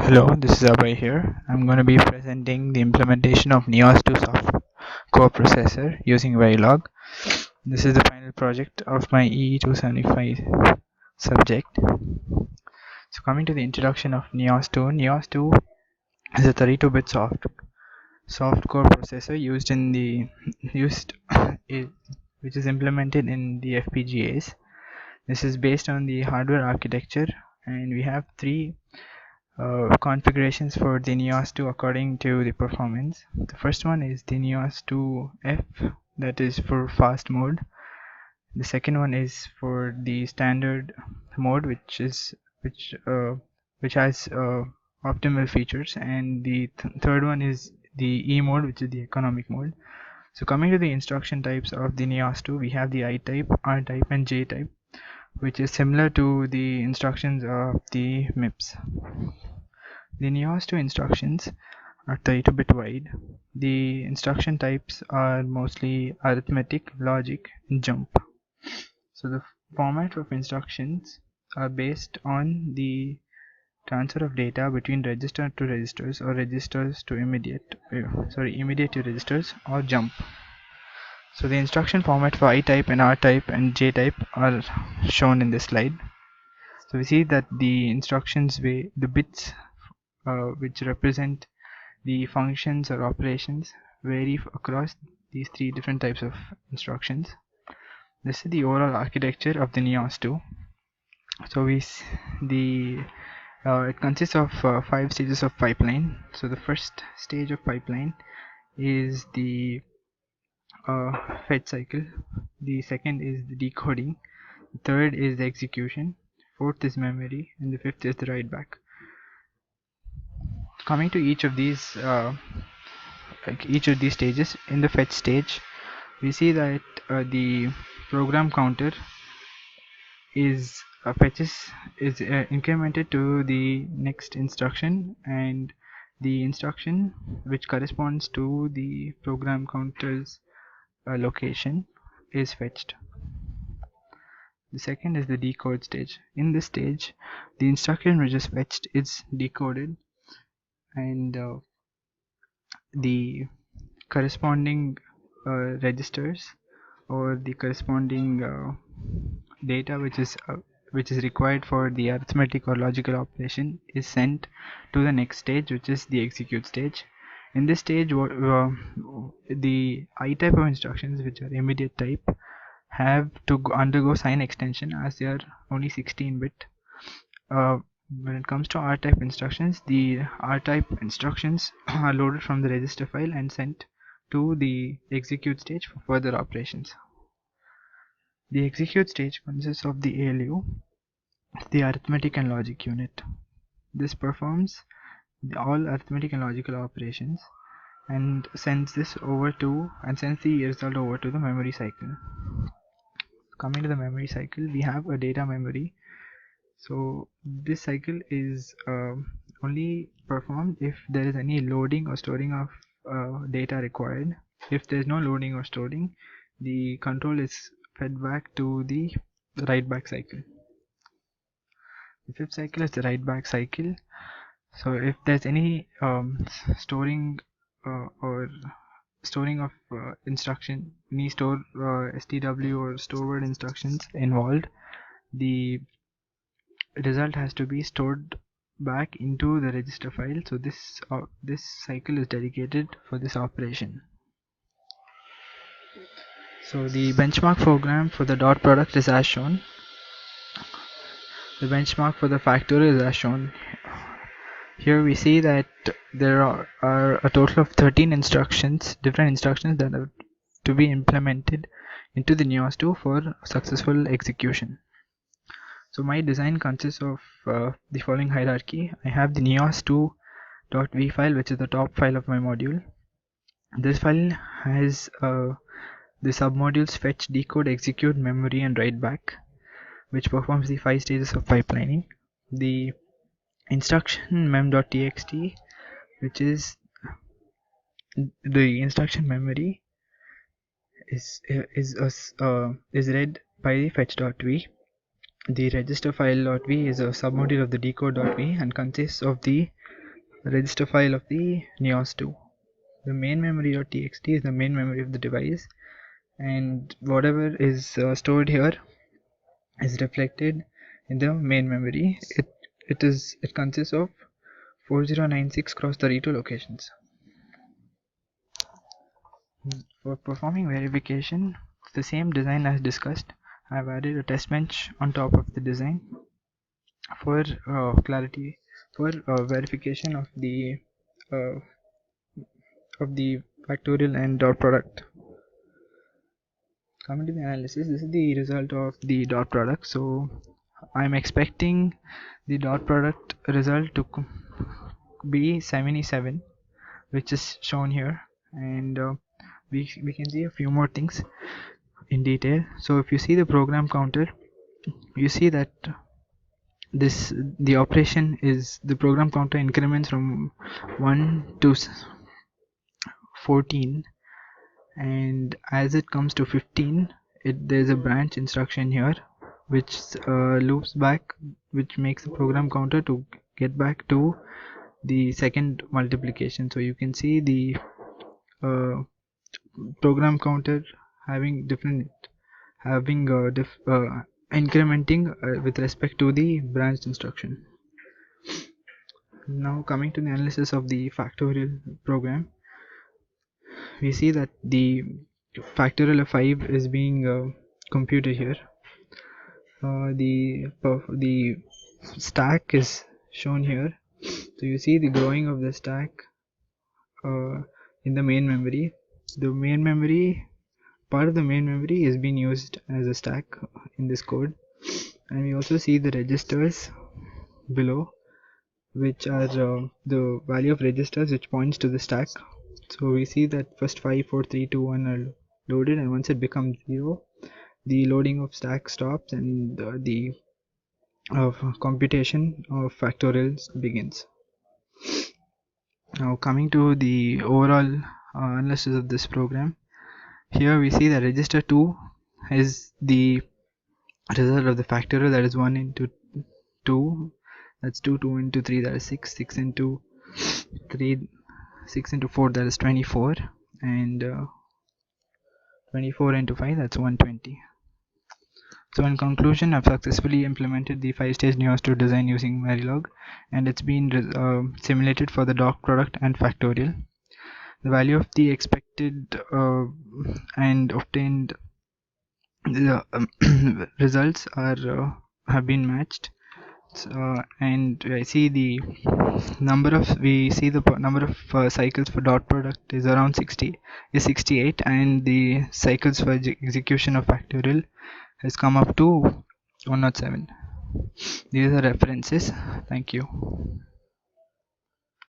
Hello, this is Abhay here. I'm going to be presenting the implementation of NIOS-II soft core processor using Verilog. This is the final project of my EE275 subject. So coming to the introduction of NIOS-II, NIOS-II is a 32-bit soft core processor which is implemented in the FPGAs. This is based on the hardware architecture, and we have three configurations for the NIOS-II according to the performance. The first one is the NIOS-II-F, that is for fast mode. The second one is for the standard mode, which has optimal features, and the third one is the E mode, which is the economic mode. So coming to the instruction types of the NIOS-II, we have the I type, R type, and J type, which is similar to the instructions of the MIPS. The NIOS-II instructions are 32-bit wide. The instruction types are mostly arithmetic, logic, and jump. So the format of instructions are based on the transfer of data between register to registers or registers to immediate to registers or jump. So the instruction format for I type and R type and J type are shown in this slide. So we see that the instructions the bits which represent the functions or operations vary across these three different types of instructions. This is the overall architecture of the NIOS-II. So it consists of 5 stages of pipeline. So the first stage of pipeline is the fetch cycle. The second is the decoding. The third is the execution. Fourth is memory, and the fifth is the write back. Coming to each of these stages, in the fetch stage, we see that the program counter is incremented to the next instruction, and the instruction which corresponds to the program counter's location is fetched. The second is the decode stage. In this stage, the instruction which is fetched is decoded, and the corresponding registers or the corresponding data which is required for the arithmetic or logical operation is sent to the next stage, which is the execute stage. In this stage, the I type of instructions, which are immediate type, have to undergo sign extension as they are only 16-bit. When it comes to R type instructions, the R type instructions are loaded from the register file and sent to the execute stage for further operations. The execute stage consists of the ALU, the arithmetic and logic unit. This performs all arithmetic and logical operations and sends the result over to the memory cycle. Coming to the memory cycle, we have a data memory. So this cycle is only performed if there is any loading or storing of data required. If there is no loading or storing, the control is fed back to the write back cycle. The fifth cycle is the write back cycle. So if there's any storing of instruction, any store STW or store word instructions involved, the result has to be stored back into the register file. So this cycle is dedicated for this operation. So the benchmark program for the dot product is as shown. The benchmark for the factorial is as shown. Here we see that there are a total of 13 different instructions that are to be implemented into the NIOS-II for successful execution. So my design consists of the following hierarchy. I have the NIOS-II.v file, which is the top file of my module. This file has the submodules fetch, decode, execute, memory, and write back, which performs the 5 stages of pipelining. The instruction mem.txt, which is the instruction memory, is read by the fetch.v. The register file.v is a submodule of the decode.v and consists of the register file of the NIOS-II. The main memory.txt is the main memory of the device, and whatever is stored here is reflected in the main memory. It consists of 4096 cross 32 locations. For performing verification, the same design as discussed, I have added a test bench on top of the design for clarity, for verification of the factorial and dot product. Coming to the analysis, this is the result of the dot product. So I'm expecting the dot product result to be 77, which is shown here, and we can see a few more things in detail. So if you see the program counter, you see that the operation is the program counter increments from 1 to 14, and as it comes to 15, there's a branch instruction here which loops back, which makes the program counter to get back to the second multiplication. So you can see the program counter incrementing with respect to the branched instruction. Now coming to the analysis of the factorial program, we see that the factorial of 5 is being computed here. The stack is shown here. So you see the growing of the stack in the main memory. The main memory, part of the main memory is being used as a stack in this code, and we also see the registers below, which are the value of registers which points to the stack. So we see that first 5, 4, 3, 2, 1 are loaded, and once it becomes 0, the loading of stack stops and the computation of factorials begins. Now coming to the overall analysis of this program, here we see that register 2 is the result of the factorial, that is 1 into 2, that's 2, 2 into 3, that is 6, 6 into 3, 6 into 4, that is 24, and 24 into 5, that's 120. So in conclusion, I've successfully implemented the 5-stage NIOS-II design using Verilog, and it's been simulated for the dot product and factorial. The value of the expected and obtained results have been matched. And I see the number of cycles for dot product is around 68, and the cycles for execution of factorial has come up to 107. These are references. Thank you.